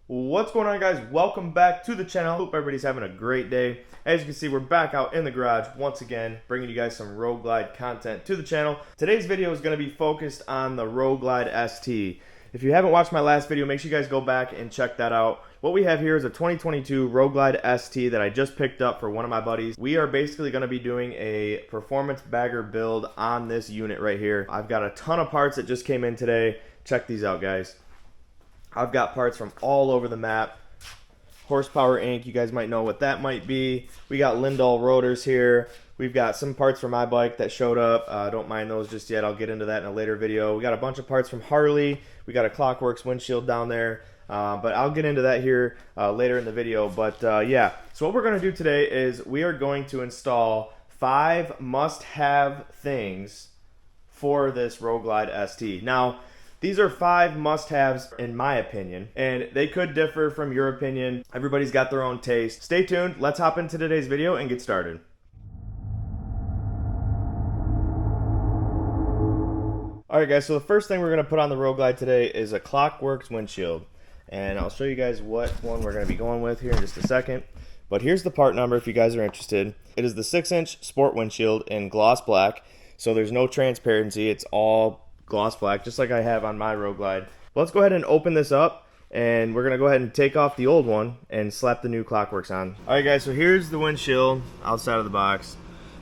What's going on, guys? Welcome back to the channel. Hope everybody's having a great day. As you can see, we're back out in the garage once again, bringing you guys some Road Glide content to the channel. Today's video is going to be focused on the Road Glide ST. If you haven't watched my last video, make sure you guys go back and check that out. What we have here is a 2022 Road Glide ST that I just picked up for one of my buddies. We are basically going to be doing a performance bagger build on this unit right here. I've got a ton of parts that just came in today. Check these out, guys. I've got parts from all over the map. Horsepower Inc., you guys might know what that might be. We got Lindahl rotors here. We've got some parts for my bike that showed up. Don't mind those just yet. I'll get into that in a later video. We got a bunch of parts from Harley. We got a Clockworks Windshield down there. But I'll get into that here later in the video. But yeah, so what we're going to do today is we are going to install 5 must-have things for this Road Glide ST. Now, these are 5 must-haves in my opinion, and they could differ from your opinion. Everybody's got their own taste. Stay tuned. Let's hop into today's video and get started. Alright guys, so the first thing we're going to put on the Road Glide today is a Clockworks Windshield. And I'll show you guys what one we're going to be going with here in just a second. But here's the part number if you guys are interested. It is the 6-inch Sport Windshield in gloss black. So there's no transparency. It's all gloss black, just like I have on my Road Glide. Let's go ahead and open this up, and we're gonna go ahead and take off the old one and slap the new Clockworks on. All right guys, so here's the windshield outside of the box.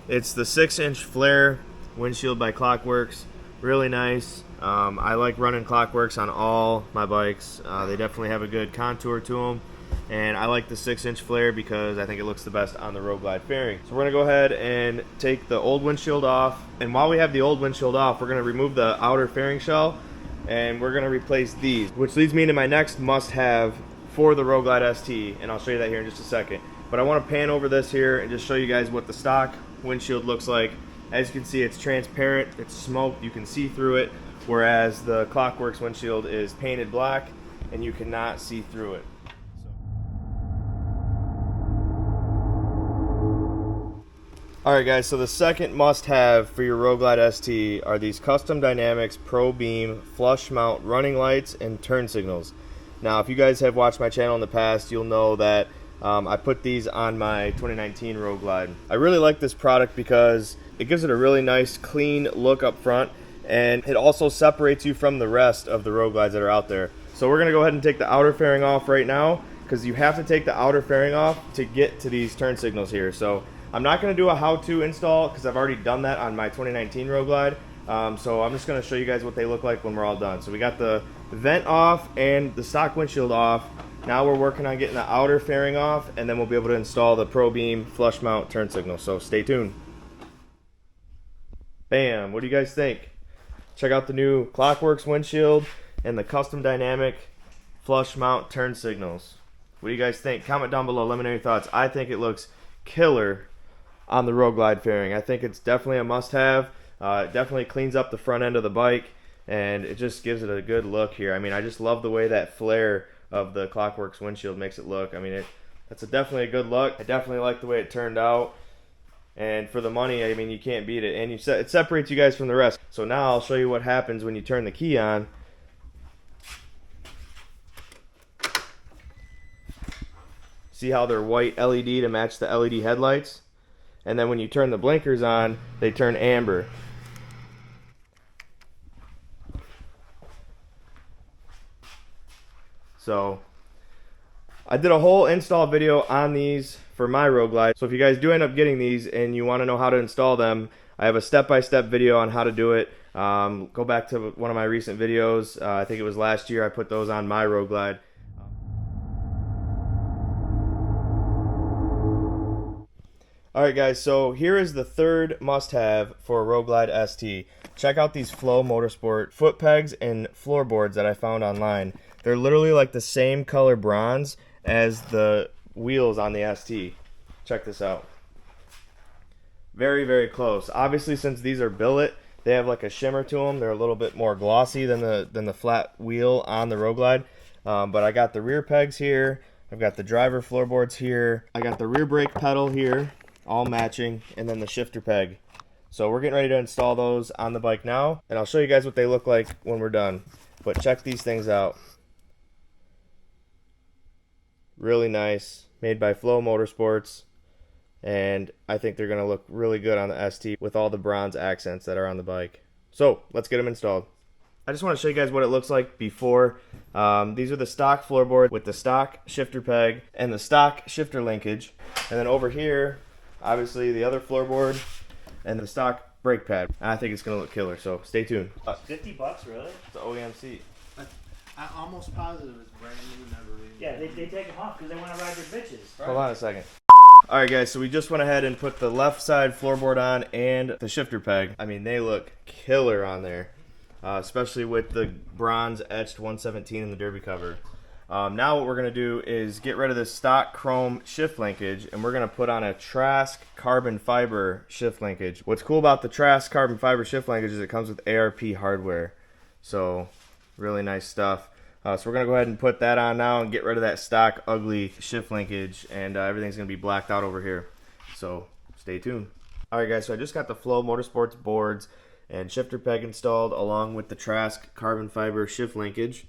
It's the 6-inch flare windshield by Clockworks. Really nice. I like running Clockworks on all my bikes. They definitely have a good contour to them, and I like the 6-inch flare because I think it looks the best on the Road Glide fairing. So we're going to go ahead and take the old windshield off, and while we have the old windshield off, we're going to remove the outer fairing shell, and we're going to replace these, which leads me into my next must-have for the Road Glide ST, and I'll show you that here in just a second. But I want to pan over this here and just show you guys what the stock windshield looks like. As you can see, it's transparent, it's smoked, you can see through it, whereas the Clockworks windshield is painted black and you cannot see through it. Alright guys, so the second must-have for your Road Glide ST are these Custom Dynamics Pro Beam flush mount running lights and turn signals. Now if you guys have watched my channel in the past, you'll know that I put these on my 2019 Road Glide. I really like this product because it gives it a really nice clean look up front, and it also separates you from the rest of the Road Glides that are out there. So we're going to go ahead and take the outer fairing off right now, because you have to take the outer fairing off to get to these turn signals here. So I'm not going to do a how-to install because I've already done that on my 2019 Road Glide. So I'm just going to show you guys what they look like when we're all done. So we got the vent off and the stock windshield off. Now we're working on getting the outer fairing off, and then we'll be able to install the Pro Beam flush mount turn signal. So stay tuned. Bam! What do you guys think? Check out the new Clockworks windshield and the Custom Dynamic flush mount turn signals. What do you guys think? Comment down below. Let me know your thoughts. I think it looks killer on the Road Glide fairing. I think it's definitely a must-have. It definitely cleans up the front end of the bike, and it just gives it a good look here. I mean, I just love the way that flare of the Clockworks windshield makes it look. I mean, that's definitely a good look. I definitely like the way it turned out. And for the money, I mean, you can't beat it. And it separates you guys from the rest. So now I'll show you what happens when you turn the key on. See how they're white LED to match the LED headlights? And then when you turn the blinkers on, they turn amber. So I did a whole install video on these for my Road Glide. So if you guys do end up getting these and you want to know how to install them, I have a step-by-step video on how to do it. Go back to one of my recent videos. I think it was last year I put those on my Road Glide. Alright guys, so here is the third must-have for a Road Glide ST. Check out these Flow Motorsport foot pegs and floorboards that I found online. They're literally like the same color bronze as the wheels on the ST. Check this out. Very, very close. Obviously, since these are billet, they have like a shimmer to them. They're a little bit more glossy than the flat wheel on the Road Glide. But I got the rear pegs here. I've got the driver floorboards here. I got the rear brake pedal here, all matching, and then the shifter peg. So we're getting ready to install those on the bike now, and I'll show you guys what they look like when we're done. But check these things out. Really nice, made by Flow Motorsports, and I think they're going to look really good on the ST with all the bronze accents that are on the bike. So let's get them installed. I just want to show you guys what it looks like before. These are the stock floorboard with the stock shifter peg and the stock shifter linkage. And then over here, obviously the other floorboard and the stock brake pad. I think it's going to look killer, so stay tuned. $50, really? It's an OEM seat. I'm almost positive it's brand new, never even. Yeah, they take them off because they want to ride their bitches. Right. Hold on a second. Alright guys, so we just went ahead and put the left side floorboard on and the shifter peg. I mean, they look killer on there. Especially with the bronze etched 117 in the derby cover. Now what we're going to do is get rid of this stock chrome shift linkage, and we're going to put on a Trask carbon fiber shift linkage. What's cool about the Trask carbon fiber shift linkage is it comes with ARP hardware. So really nice stuff. So we're going to go ahead and put that on now and get rid of that stock ugly shift linkage, and everything's going to be blacked out over here. So stay tuned. Alright guys, so I just got the Flow Motorsports boards and shifter peg installed along with the Trask carbon fiber shift linkage.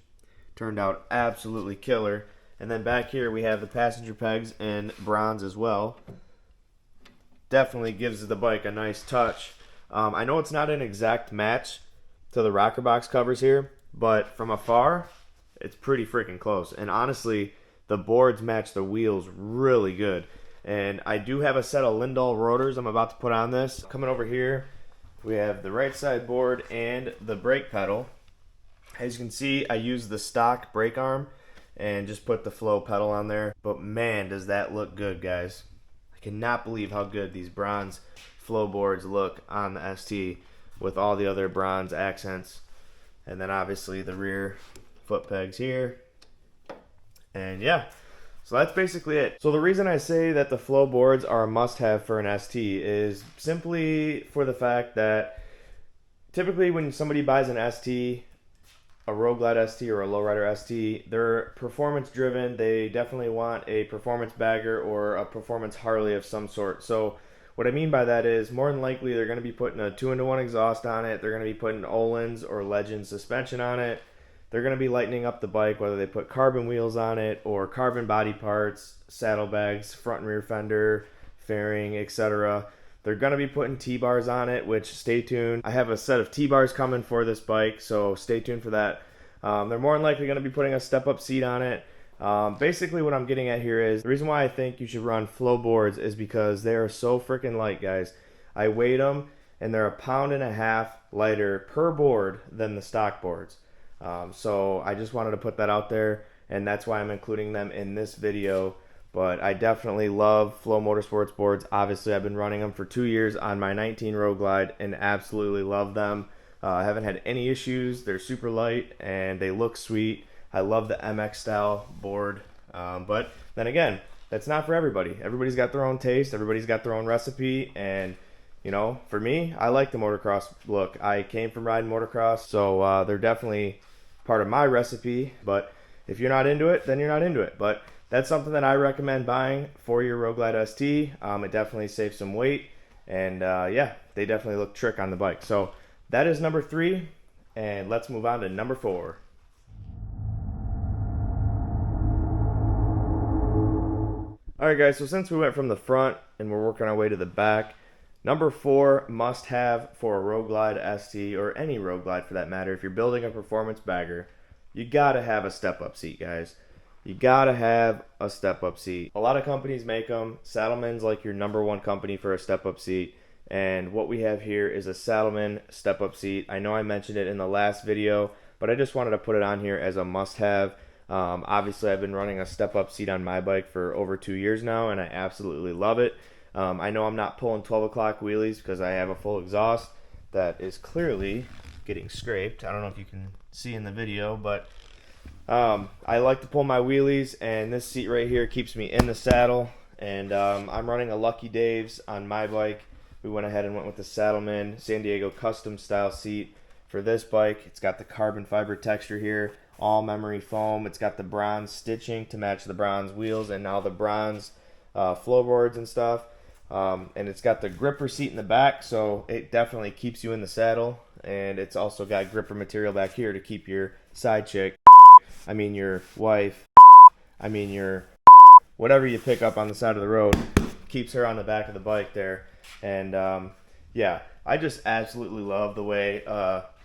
Turned out absolutely killer. And then back here we have the passenger pegs in bronze as well. Definitely gives the bike a nice touch. I know it's not an exact match to the rocker box covers here, but from afar it's pretty freaking close. And honestly, the boards match the wheels really good. And I do have a set of Lindahl rotors I'm about to put on this. Coming over here, we have the right side board and the brake pedal. As you can see, I used the stock brake arm and just put the Flow pedal on there. But man, does that look good, guys. I cannot believe how good these bronze Flow boards look on the ST with all the other bronze accents. And then obviously the rear foot pegs here. And yeah. So that's basically it. So the reason I say that the Flow boards are a must-have for an ST is simply for the fact that typically when somebody buys an ST, a Road Glide ST or a Lowrider ST, they're performance driven. They definitely want a performance bagger or a performance Harley of some sort. So what I mean by that is more than likely they're going to be putting a 2-in-1 exhaust on it. They're going to be putting Öhlins or Legend suspension on it. They're going to be lightening up the bike, whether they put carbon wheels on it or carbon body parts, saddlebags, front and rear fender, fairing, etc. They're going to be putting T-bars on it, which stay tuned. I have a set of T-bars coming for this bike, so stay tuned for that. They're more than likely going to be putting a step-up seat on it. Basically what I'm getting at here is the reason why I think you should run Flow boards is because they are so freaking light, guys. I weighed them, and they're 1.5 pounds lighter per board than the stock boards. So I just wanted to put that out there, and that's why I'm including them in this video. But I definitely love Flow Motorsports boards. Obviously, I've been running them for 2 years on my 19 Road Glide and absolutely love them. I haven't had any issues. They're super light and they look sweet. I love the MX style board. But then again, that's not for everybody. Everybody's got their own taste. Everybody's got their own recipe. And you know, for me, I like the motocross look. I came from riding motocross, so they're definitely part of my recipe. But if you're not into it, then you're not into it. But that's something that I recommend buying for your Road Glide ST. It definitely saves some weight, and yeah, they definitely look trick on the bike. So that is number 3, and let's move on to number 4. Alright guys, so since we went from the front and we're working our way to the back, number 4 must have for a Road Glide ST, or any Road Glide for that matter, if you're building a performance bagger, you gotta have a step-up seat, guys. You gotta have a step-up seat. A lot of companies make them. Saddleman's like your number 1 company for a step-up seat. And what we have here is a Saddleman step-up seat. I know I mentioned it in the last video, but I just wanted to put it on here as a must-have. Obviously, I've been running a step-up seat on my bike for over 2 years now, and I absolutely love it. I know I'm not pulling 12 o'clock wheelies because I have a full exhaust that is clearly getting scraped. I don't know if you can see in the video, but I like to pull my wheelies, and this seat right here keeps me in the saddle. And I'm running a Lucky Dave's on my bike. We went ahead and went with the Saddleman San Diego custom style seat for this bike. It's got the carbon fiber texture here, all memory foam. It's got the bronze stitching to match the bronze wheels and now the bronze floorboards and stuff. And it's got the gripper seat in the back, so it definitely keeps you in the saddle. And it's also got gripper material back here to keep your side chick, I mean your wife, I mean your whatever you pick up on the side of the road keeps her on the back of the bike there. And yeah, I just absolutely love the way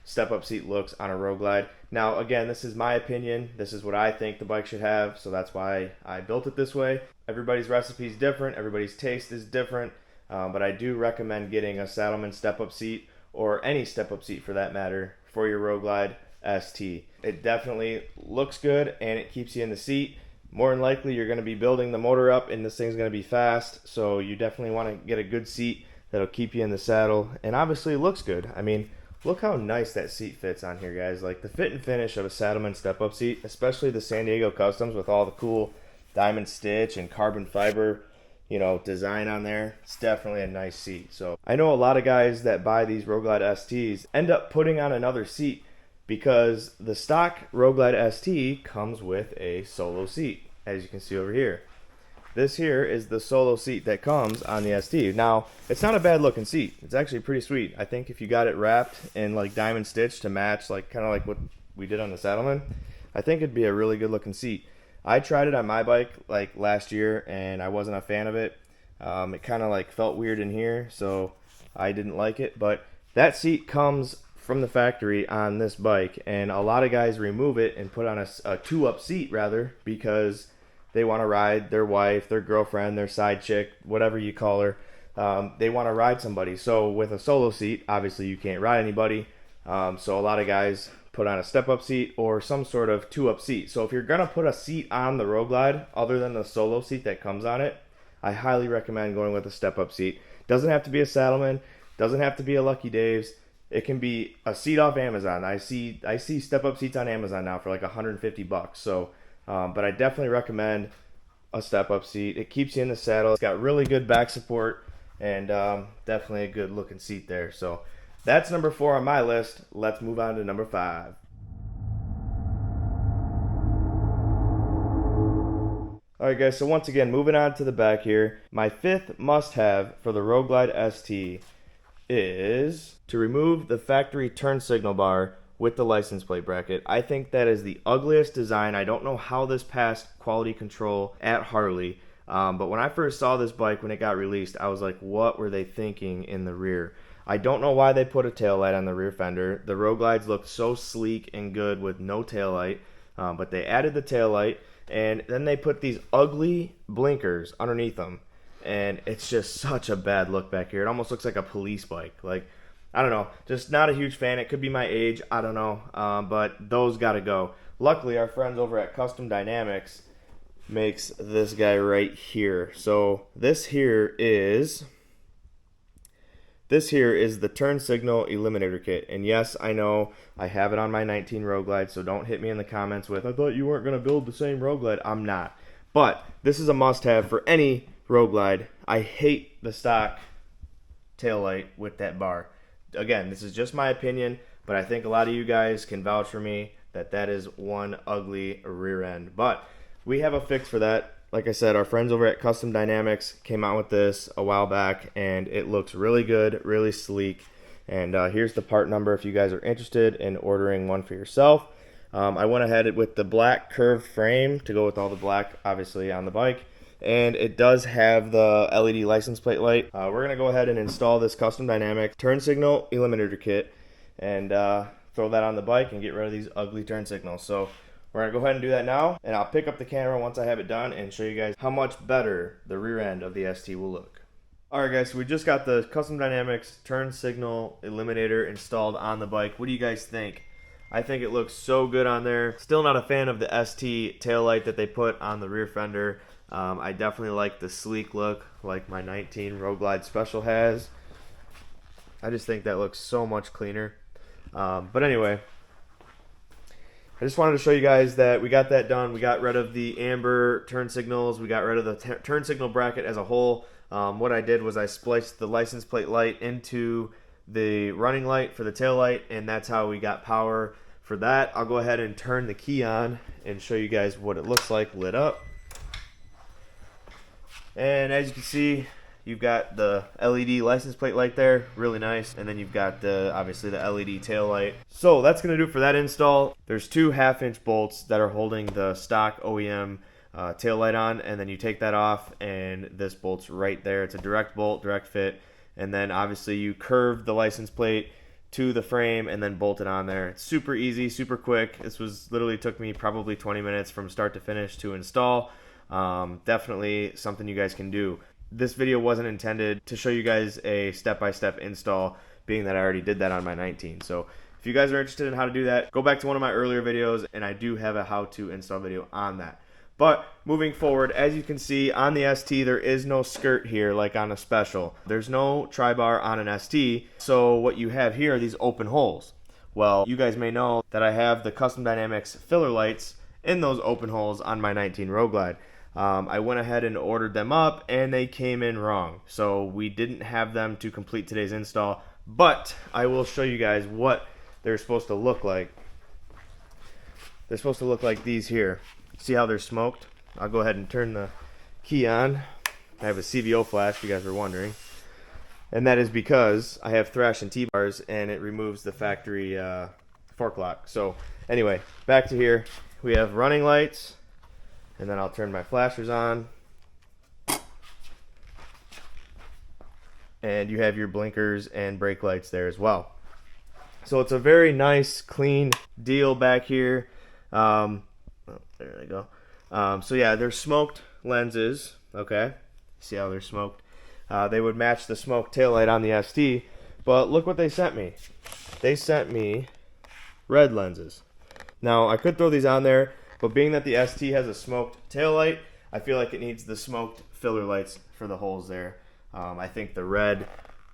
Stepup seat looks on a Road Glide. Now again, this is my opinion. This is what I think the bike should have, so that's why I built it this way. Everybody's recipe is different, everybody's taste is different, but I do recommend getting a Saddleman Stepup seat, or any Stepup seat for that matter, for your Road Glide ST. It definitely looks good and it keeps you in the seat. More than likely you're going to be building the motor up and this thing's going to be fast, so you definitely want to get a good seat that'll keep you in the saddle, and obviously it looks good. I mean, look how nice that seat fits on here, guys. Like the fit and finish of a Saddleman Stepup seat, especially the San Diego Customs with all the cool diamond stitch and carbon fiber, you know, design on there. It's definitely a nice seat. So I know a lot of guys that buy these Road Glide STs end up putting on another seat because the stock Road Glide ST comes with a solo seat, as you can see over here. This here is the solo seat that comes on the ST. Now, it's not a bad looking seat. It's actually pretty sweet. I think if you got it wrapped in like diamond stitch to match like kind of like what we did on the Saddleman, I think it'd be a really good looking seat. I tried it on my bike like last year and I wasn't a fan of it. It kind of like felt weird in here, so I didn't like it. But that seat comes from the factory on this bike, and a lot of guys remove it and put on a two-up seat rather, because they want to ride their wife, their girlfriend, their side chick, whatever you call her. They want to ride somebody. So with a solo seat, obviously you can't ride anybody. So a lot of guys put on a step-up seat or some sort of two-up seat. So if you're going to put a seat on the Road Glide other than the solo seat that comes on it, I highly recommend going with a step-up seat. Doesn't have to be a Saddleman. Doesn't have to be a Lucky Dave's. It can be a seat off Amazon. I see step-up seats on Amazon now for like $150. So but I definitely recommend a step-up seat. It keeps you in the saddle. It's got really good back support and definitely a good looking seat there. So that's number 4 on my list. Let's move on to number 5. Alright guys, so once again, moving on to the back here. My 5th must-have for the Road Glide ST is to remove the factory turn signal bar with the license plate bracket. I think that is the ugliest design. I don't know how this passed quality control at Harley, but when I first saw this bike when it got released, I was like, what were they thinking in the rear? I don't know why they put a tail light on the rear fender. The Road Glides look so sleek and good with no tail light, but they added the tail light, and then they put these ugly blinkers underneath them, and it's just such a bad look back here. It almost looks like a police bike. Like, I don't know, just not a huge fan. It could be my age, I don't know, but those gotta go. Luckily, our friends over at Custom Dynamics makes this guy right here. So this here is the turn signal eliminator kit. And yes, I know I have it on my 19 Road Glide, so don't hit me in the comments with, I thought you weren't gonna build the same Road Glide. I'm not. But this is a must-have for any Road Glide. I hate the stock taillight with that bar. Again, this is just my opinion, but I think a lot of you guys can vouch for me that that is one ugly rear end. But we have a fix for that. Like I said, our friends over at Custom Dynamics came out with this a while back, and it looks really good, really sleek. And here's the part number if you guys are interested in ordering one for yourself. I went ahead with the black curved frame to go with all the black, obviously, on the bike. And it does have the LED license plate light. We're going to go ahead and install this Custom Dynamic turn signal eliminator kit and throw that on the bike and get rid of these ugly turn signals. So we're going to go ahead and do that now, and I'll pick up the camera once I have it done and show you guys how much better the rear end of the ST will look. Alright guys, so we just got the Custom Dynamics turn signal eliminator installed on the bike. What do you guys think? I think it looks so good on there. Still not a fan of the ST taillight that they put on the rear fender. I definitely like the sleek look like my 19 Road Glide Special has. I just think that looks so much cleaner. But anyway, I just wanted to show you guys that we got that done. We got rid of the amber turn signals. We got rid of the turn signal bracket as a whole. What I did was I spliced the license plate light into the running light for the tail light, and that's how we got power for that. I'll go ahead and turn the key on and show you guys what it looks like lit up. And as you can see, you've got the LED license plate light there, really nice. And then you've got obviously the LED tail light. So that's going to do it for that install. There's two 1/2-inch bolts that are holding the stock OEM tail light on, and then you take that off and this bolt's right there. It's a direct bolt, direct fit, and then obviously you curve the license plate to the frame and then bolt it on there. It's super easy, super quick. This was literally took me probably 20 minutes from start to finish to install. Definitely something you guys can do. This video wasn't intended to show you guys a step-by-step install, being that I already did that on my 19. So if you guys are interested in how to do that, go back to one of my earlier videos, and I do have a how-to install video on that. But moving forward, as you can see on the ST, there is no skirt here like on a special. There's no tri-bar on an ST, so what you have here are these open holes. Well, you guys may know that I have the Custom Dynamics filler lights in those open holes on my 19 Road Glide. I went ahead and ordered them up, and they came in wrong. So we didn't have them to complete today's install, but I will show you guys what they're supposed to look like. They're supposed to look like these here. See how they're smoked? I'll go ahead and turn the key on. I have a CVO flash, if you guys are wondering. And that is because I have thrash and T-bars, and it removes the factory fork lock. So anyway, back to here. We have running lights, and then I'll turn my flashers on. And you have your blinkers and brake lights there as well. So it's a very nice, clean deal back here. There they go. So yeah, they're smoked lenses. Okay, see how they're smoked? They would match the smoked taillight on the ST, but look what they sent me. They sent me red lenses. Now I could throw these on there, but being that the ST has a smoked taillight, I feel like it needs the smoked filler lights for the holes there. I think the red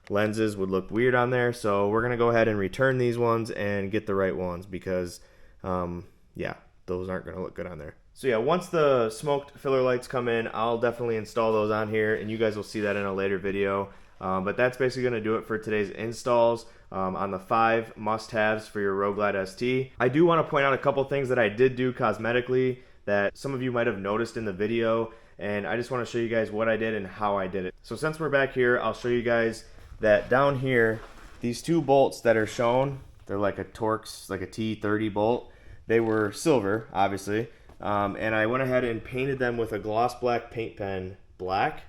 lenses would look weird on there, so we're gonna go ahead and return these ones and get the right ones because yeah, those aren't gonna look good on there. So yeah, once the smoked filler lights come in, I'll definitely install those on here, and you guys will see that in a later video. But that's basically gonna do it for today's installs on the 5 must-haves for your Road Glide ST. I do want to point out a couple things that I did do cosmetically that some of you might have noticed in the video, and I just want to show you guys what I did and how I did it. So since we're back here, I'll show you guys that down here, these 2 bolts that are shown, they're like a Torx, like a T30 bolt. They were silver, obviously, and I went ahead and painted them with a gloss black paint pen black,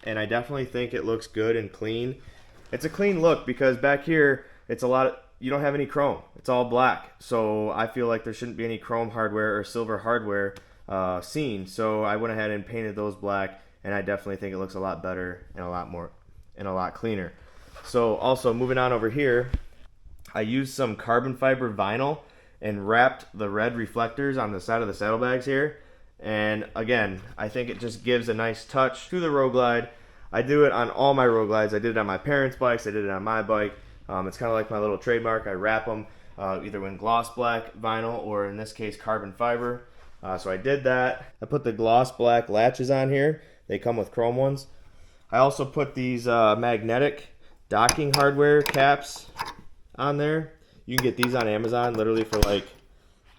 and I definitely think it looks good and clean. It's a clean look because back here, it's a lot of, you don't have any chrome. It's all black, so I feel like there shouldn't be any chrome hardware or silver hardware seen. So I went ahead and painted those black, and I definitely think it looks a lot better and a lot cleaner. So also moving on over here, I used some carbon fiber vinyl and wrapped the red reflectors on the side of the saddlebags here. And again, I think it just gives a nice touch to the Road Glide. I do it on all my Road Glides. I did it on my parents' bikes. I did it on my bike. It's kind of like my little trademark. I wrap them either in gloss black vinyl or in this case carbon fiber. So I did that. I put the gloss black latches on here. They come with chrome ones. I also put these magnetic docking hardware caps on there. You can get these on Amazon literally for like,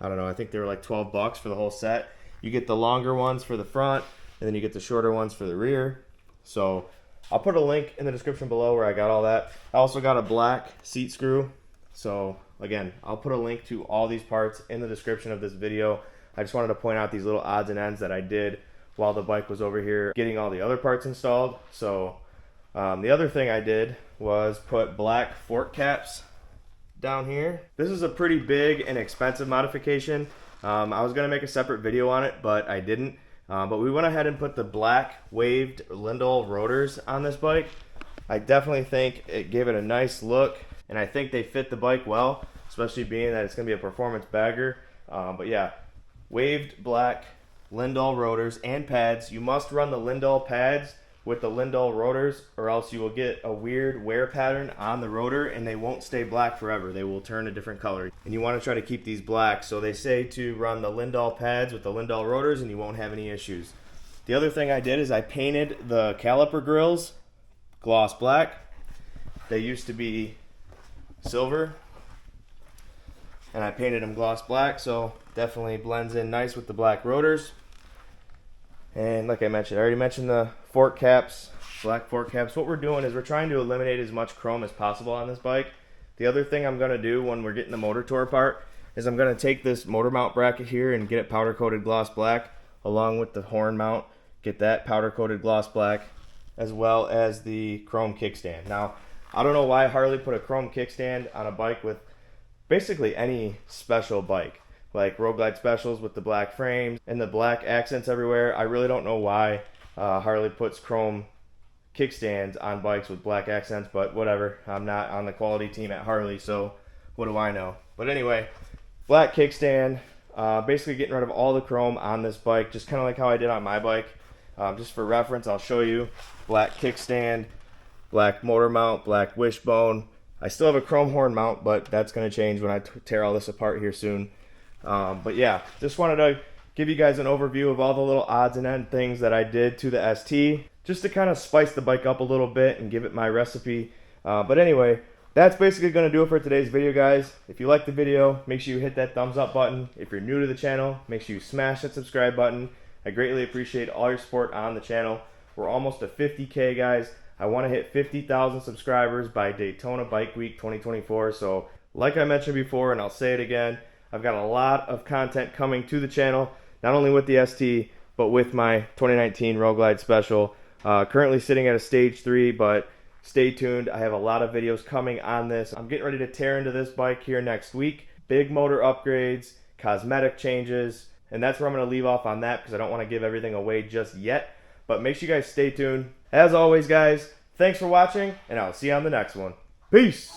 I don't know, I think they were like 12 bucks for the whole set. You get the longer ones for the front, and then you get the shorter ones for the rear. So I'll put a link in the description below where I got all that. I also got a black seat screw. So again, I'll put a link to all these parts in the description of this video. I just wanted to point out these little odds and ends that I did while the bike was over here getting all the other parts installed. So the other thing I did was put black fork caps down here. This is a pretty big and expensive modification. I was going to make a separate video on it, but I didn't. But we went ahead and put the black waved Lindol rotors on this bike. I definitely think it gave it a nice look, and I think they fit the bike well, especially being that it's going to be a performance bagger. But yeah, waved black Lindol rotors and pads. You must run the Lindol pads with the Lindol rotors, or else you will get a weird wear pattern on the rotor and they won't stay black forever. They will turn a different color. And you want to try to keep these black. So they say to run the Lindol pads with the Lindol rotors and you won't have any issues. The other thing I did is I painted the caliper grills gloss black. They used to be silver, and I painted them gloss black, so definitely blends in nice with the black rotors. And like I mentioned, I already mentioned the fork caps, black fork caps. What we're doing is we're trying to eliminate as much chrome as possible on this bike. The other thing I'm going to do when we're getting the motor tour apart is I'm going to take this motor mount bracket here and get it powder coated gloss black along with the horn mount. Get that powder coated gloss black, as well as the chrome kickstand. Now, I don't know why Harley put a chrome kickstand on a bike with basically any special bike, like Road Glide Specials with the black frames and the black accents everywhere. I really don't know why Harley puts chrome kickstands on bikes with black accents, but whatever. I'm not on the quality team at Harley, so what do I know? But anyway, black kickstand, basically getting rid of all the chrome on this bike, just kind of like how I did on my bike. Just for reference, I'll show you black kickstand, black motor mount, black wishbone. I still have a chrome horn mount, but that's going to change when I tear all this apart here soon. But yeah, just wanted to give you guys an overview of all the little odds and end things that I did to the ST, just to kind of spice the bike up a little bit and give it my recipe. But anyway, that's basically going to do it for today's video, guys. If you like the video, make sure you hit that thumbs up button. If you're new to the channel, make sure you smash that subscribe button. I greatly appreciate all your support on the channel. We're almost to 50K, guys. I want to hit 50,000 subscribers by Daytona Bike Week 2024. So like I mentioned before, and I'll say it again, I've got a lot of content coming to the channel, not only with the ST, but with my 2019 Road Glide Special. Currently sitting at a stage 3, but stay tuned. I have a lot of videos coming on this. I'm getting ready to tear into this bike here next week. Big motor upgrades, cosmetic changes, and that's where I'm going to leave off on that because I don't want to give everything away just yet. But make sure you guys stay tuned. As always, guys, thanks for watching, and I'll see you on the next one. Peace!